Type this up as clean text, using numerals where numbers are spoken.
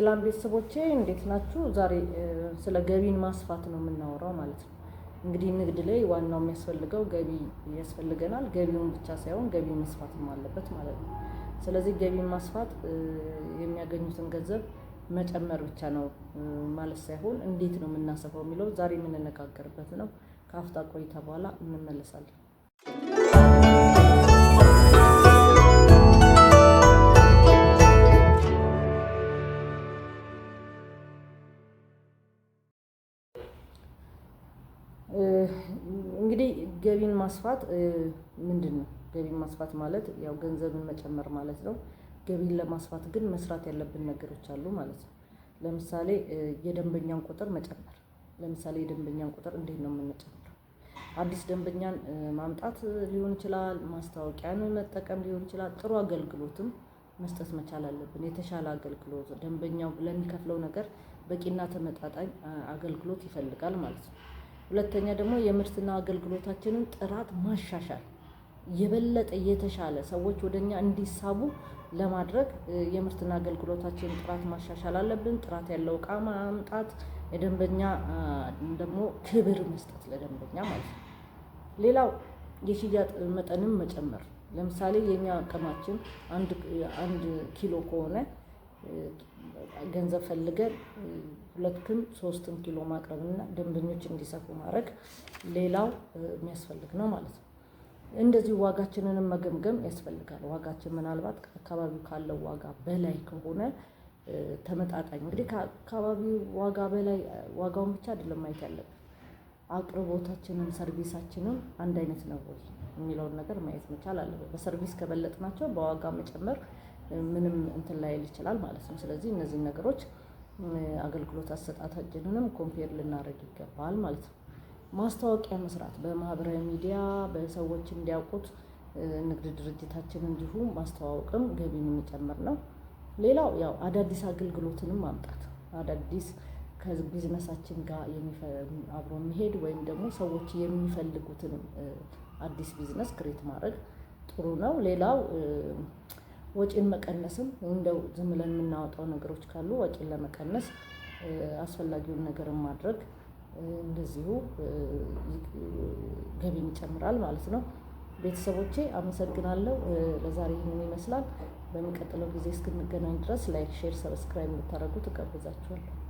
ሰላም ቤተሰቦቼ እንዴት ናችሁ? ዛሬ ስለ ገቢን ማስፋት ነው የምናወራው ማለት ነው። እንግዲህ ንግድ ላይ ዋናው የሚያስፈልገው ገቢ ያስፈልገናል። ገቢውን ብቻ ሳይሆን ገቢ መስፋትም አለበት ማለት ነው። ስለዚህ ገቢን ማስፋት የሚያገኙትን ገንዘብ መጨመር ብቻ ነው ማለት ሳይሆን እንዴት ነው የምናሰፋው የሚለው ዛሬ የምንነጋገርበት ነው። ከአፍታ ቆይታ በኋላ እንመለሳለን። እንግዲህ ገቢን ማስፋት ምንድነው? ገቢን ማስፋት ማለት ያው ገንዘብን መጨመር ማለት ነው። ገቢን ለማስፋት ግን መስራት ያለብን ነገሮች አሉ ማለት ነው። ለምሳሌ የደንበኛን ቁጥር መጨመር። ለምሳሌ የደንበኛን ቁጥር እንዴት ነው የምንጨምረው? አዲስ ደንበኛን ማምጣት ሊሆን ይችላል፣ ማስታወቂያን መጠቀም ሊሆን ይችላል። ጥሩ አገልግሎትም መስጠት መቻል አለብን። የተሻለ አገልግሎት ደንበኛው ለሚከፍለው ነገር በቂና ተመጣጣኝ አገልግሎት ይፈልጋል ማለት ነው። ሁለተኛ ደግሞ የምርትና አገልግሎታችንን ጥራት ማሻሻል፣ የበለጠ የተሻለ ሰዎች ወደኛ እንዲሳቡ ለማድረግ የምርትና አገልግሎታችንን ጥራት ማሻሻል አለብን። ጥራት ያለው እቃ ማምጣት፣ የደንበኛ ደግሞ ክብር መስጠት ለደንበኛ ማለት ነው። ሌላው የሽያጭ መጠንም መጨመር። ለምሳሌ የኛ አቅማችን አንድ ኪሎ ከሆነ ገንዘብ ፈልገን 2ም 3ም ኪሎ ማቅረብና ደንበኞች እንዲሰፉ ማድረግ ሌላው የሚያስፈልግ ነው ማለት ነው። እንደዚህ ዋጋችንንም መገምገም ያስፈልጋል። ዋጋችን ምናልባት አካባቢው ካለው ዋጋ በላይ ከሆነ ተመጣጣኝ እንግዲህ ከአካባቢው ዋጋ በላይ ዋጋውን ብቻ አይደለም ማየት ያለብን፣ አቅርቦታችንን ሰርቪሳችንን አንድ አይነት ነው ወይ የሚለውን ነገር ማየት መቻል አለብን። በሰርቪስ ከበለጥናቸው በዋጋ መጨመር ምንም እንትን ላይል ይችላል ማለት ነው። ስለዚህ እነዚህን ነገሮች አገልግሎት አሰጣጣችንንም ኮምፔር ልናደርግ ይገባል ማለት ነው። ማስታወቂያ መስራት፣ በማህበራዊ ሚዲያ በሰዎች እንዲያውቁት ንግድ ድርጅታችን እንዲሁም ማስተዋወቅም ገቢን የሚጨምር ነው። ሌላው ያው አዳዲስ አገልግሎትንም ማምጣት፣ አዳዲስ ከቢዝነሳችን ጋር አብሮ የሚሄድ ወይም ደግሞ ሰዎች የሚፈልጉትን አዲስ ቢዝነስ ክሬት ማድረግ ጥሩ ነው። ሌላው ወጪን መቀነስም፣ እንደው ዝም ብለን የምናወጣው ነገሮች ካሉ ወጪን ለመቀነስ አስፈላጊውን ነገር ማድረግ እንደዚሁ ገቢን ይጨምራል ማለት ነው። ቤተሰቦቼ አመሰግናለሁ። ለዛሬ ይህንን ይመስላል። በሚቀጥለው ጊዜ እስክንገናኝ ድረስ ላይክ፣ ሼር፣ ሰብስክራይብ እንድታደርጉ ተጋብዛችኋለሁ።